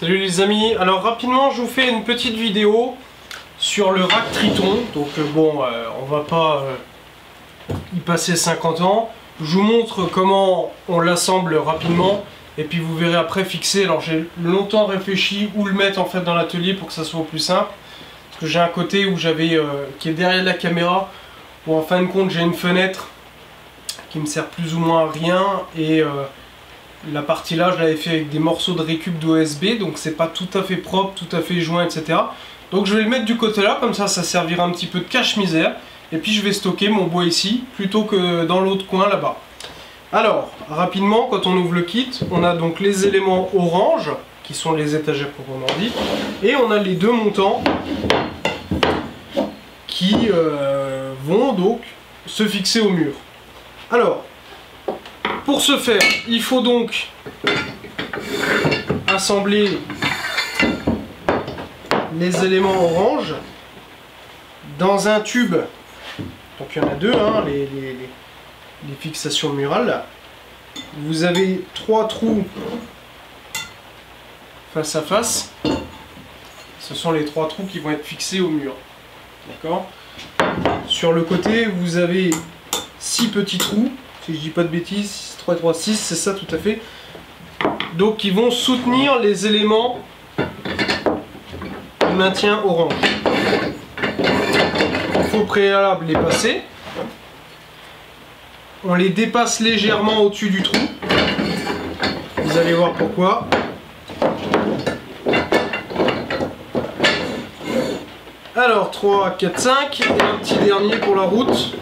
Salut les amis, alors rapidement je vous fais une petite vidéo sur le rack Triton. Donc on va pas y passer 50 ans. Je vous montre comment on l'assemble rapidement et puis vous verrez après fixer. Alors j'ai longtemps réfléchi où le mettre en fait dans l'atelier pour que ça soit au plus simple. Parce que j'ai un côté où j'avais qui est derrière la caméra, où en fin de compte j'ai une fenêtre qui me sert plus ou moins à rien et la partie là, je l'avais fait avec des morceaux de récup d'OSB, donc c'est pas tout à fait propre, tout à fait joint, etc. Donc je vais le mettre du côté là, comme ça servira un petit peu de cache-misère. Et puis je vais stocker mon bois ici, plutôt que dans l'autre coin là-bas. Alors, rapidement, quand on ouvre le kit, on a donc les éléments orange, qui sont les étagères proprement dit, et on a les deux montants qui vont donc se fixer au mur. Alors, pour ce faire, il faut donc assembler les éléments orange dans un tube. Donc il y en a deux, hein, les fixations murales. Là. Vous avez 3 trous face à face. Ce sont les 3 trous qui vont être fixés au mur. D'accord ? Sur le côté, vous avez 6 petits trous. Si je dis pas de bêtises, 3, 3, 6, c'est ça tout à fait. Donc qui vont soutenir les éléments du maintien orange. Il faut au préalable les passer. On les dépasse légèrement au-dessus du trou. Vous allez voir pourquoi. Alors 3, 4, 5 et un petit dernier pour la route.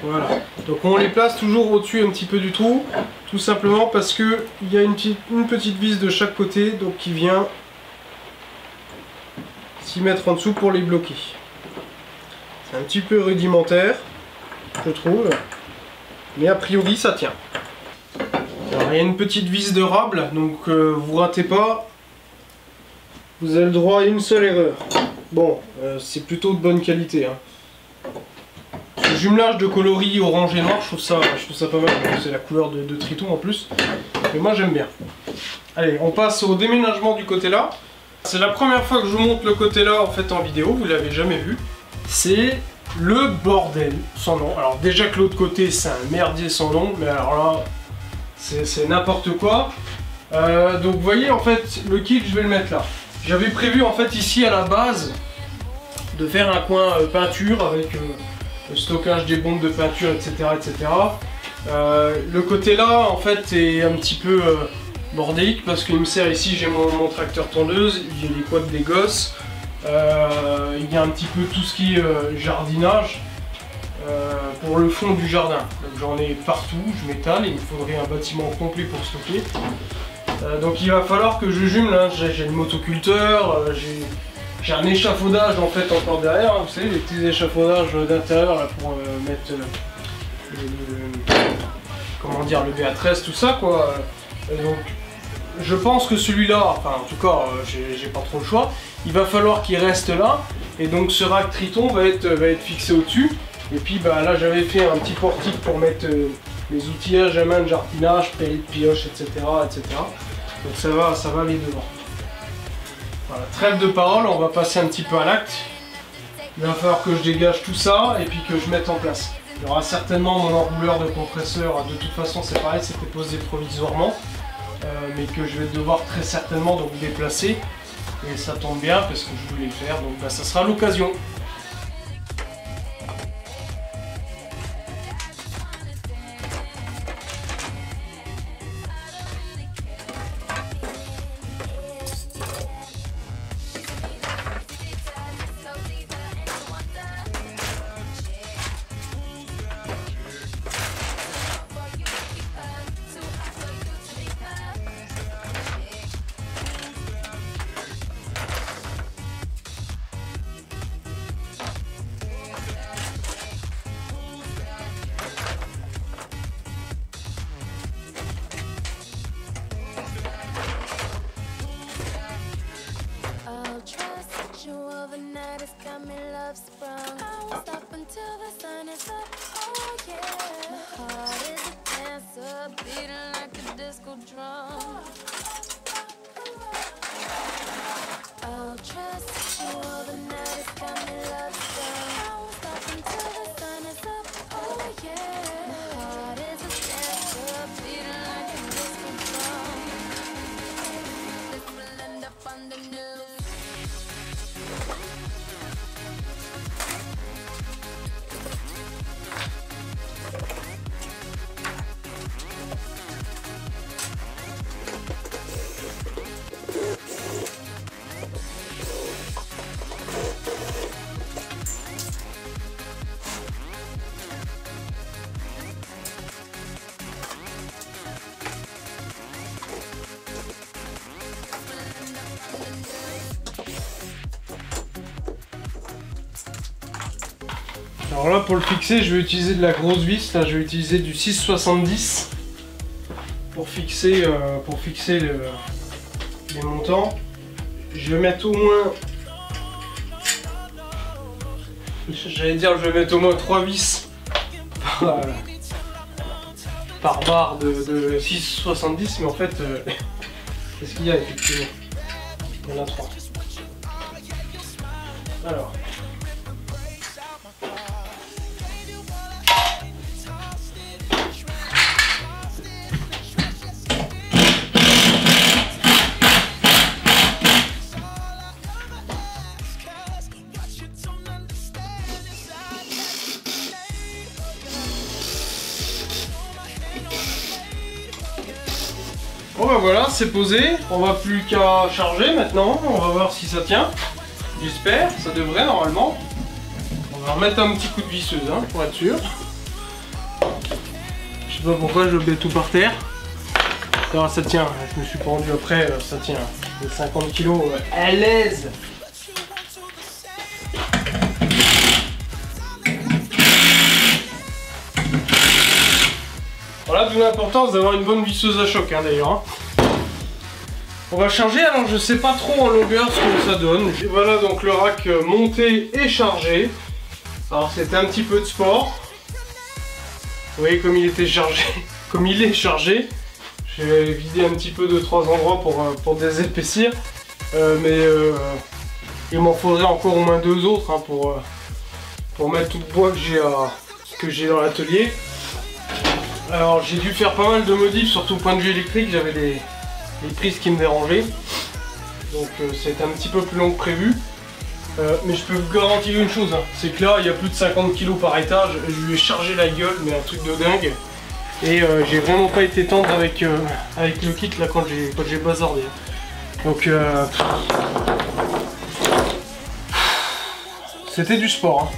Voilà. Donc on les place toujours au-dessus un petit peu du trou, tout simplement parce que il y a une petite vis de chaque côté, donc qui vient s'y mettre en dessous pour les bloquer. C'est un petit peu rudimentaire, je trouve, mais a priori ça tient. Alors il y a une petite vis de rable, donc vous ratez pas, vous avez le droit à une seule erreur. Bon, c'est plutôt de bonne qualité. Hein. Le jumelage de coloris orange et noir, je trouve ça pas mal, c'est la couleur de Triton en plus, mais moi j'aime bien. Allez, on passe au déménagement du côté là. C'est la première fois que je vous montre le côté là en fait en vidéo, vous l'avez jamais vu. C'est le bordel sans nom. Alors déjà que l'autre côté c'est un merdier sans nom, mais alors là c'est n'importe quoi. Donc vous voyez en fait le kit je vais le mettre là. J'avais prévu en fait ici à la base de faire un coin peinture avec le stockage des bombes de peinture, etc. etc. Le côté là en fait est un petit peu bordélique parce qu'il me sert ici, j'ai mon tracteur tondeuse, j'ai les quads des gosses, il y a un petit peu tout ce qui est jardinage pour le fond du jardin. Donc j'en ai partout, je m'étale, il me faudrait un bâtiment complet pour stocker. Donc il va falloir que je jumelle, hein. J'ai le motoculteur, j'ai un échafaudage en fait encore derrière, hein, vous savez les petits échafaudages d'intérieur là pour mettre comment dire, le BA13, tout ça quoi. Donc je pense que celui-là, enfin en tout cas j'ai pas trop le choix, il va falloir qu'il reste là et donc ce rack Triton va être fixé au-dessus. Et puis bah, là j'avais fait un petit portique pour mettre les outillages à main de jardinage, pelle de pioche, etc., etc. Donc ça va aller devant. Voilà, trêve de parole, on va passer un petit peu à l'acte. Il va falloir que je dégage tout ça et puis que je mette en place. Il y aura certainement mon enrouleur de compresseur, de toute façon c'est pareil, c'était posé provisoirement. Mais que je vais devoir très certainement donc déplacer. Et ça tombe bien parce que je voulais le faire, donc bah, ça sera l'occasion. Alors là pour le fixer je vais utiliser de la grosse vis, là je vais utiliser du 6,70 pour fixer les montants. Je vais mettre au moins, j'allais dire je vais mettre au moins 3 vis par barre de 6,70 mais en fait qu'est-ce qu'il y a effectivement? Il y en a 3. Alors. Bon bah voilà, c'est posé, on va plus qu'à charger maintenant, on va voir si ça tient. J'espère, ça devrait normalement. On va remettre un petit coup de visseuse hein, pour être sûr. Je sais pas pourquoi je mets tout par terre. Alors ça tient, je me suis pas rendu après, ça tient. Les 50 kg à l'aise. Voilà, d'où l'importance d'avoir une bonne visseuse à choc hein, d'ailleurs. Hein. On va charger, alors je sais pas trop en longueur ce que ça donne. Et voilà donc le rack monté et chargé. Alors c'était un petit peu de sport. Vous voyez comme il était chargé, comme il est chargé. J'ai vidé un petit peu de 3 endroits pour désépaissir. Il m'en faudrait encore au moins 2 autres hein, pour mettre tout le bois que j'ai dans l'atelier. Alors j'ai dû faire pas mal de modifs, surtout au point de vue électrique, j'avais des prises qui me dérangeaient. Donc c'était un petit peu plus long que prévu. Mais je peux vous garantir une chose, hein, c'est que là il y a plus de 50 kg par étage, je lui ai chargé la gueule, mais un truc de dingue. Et j'ai vraiment pas été tendre avec le kit là quand j'ai bazardé. Donc c'était du sport. Hein.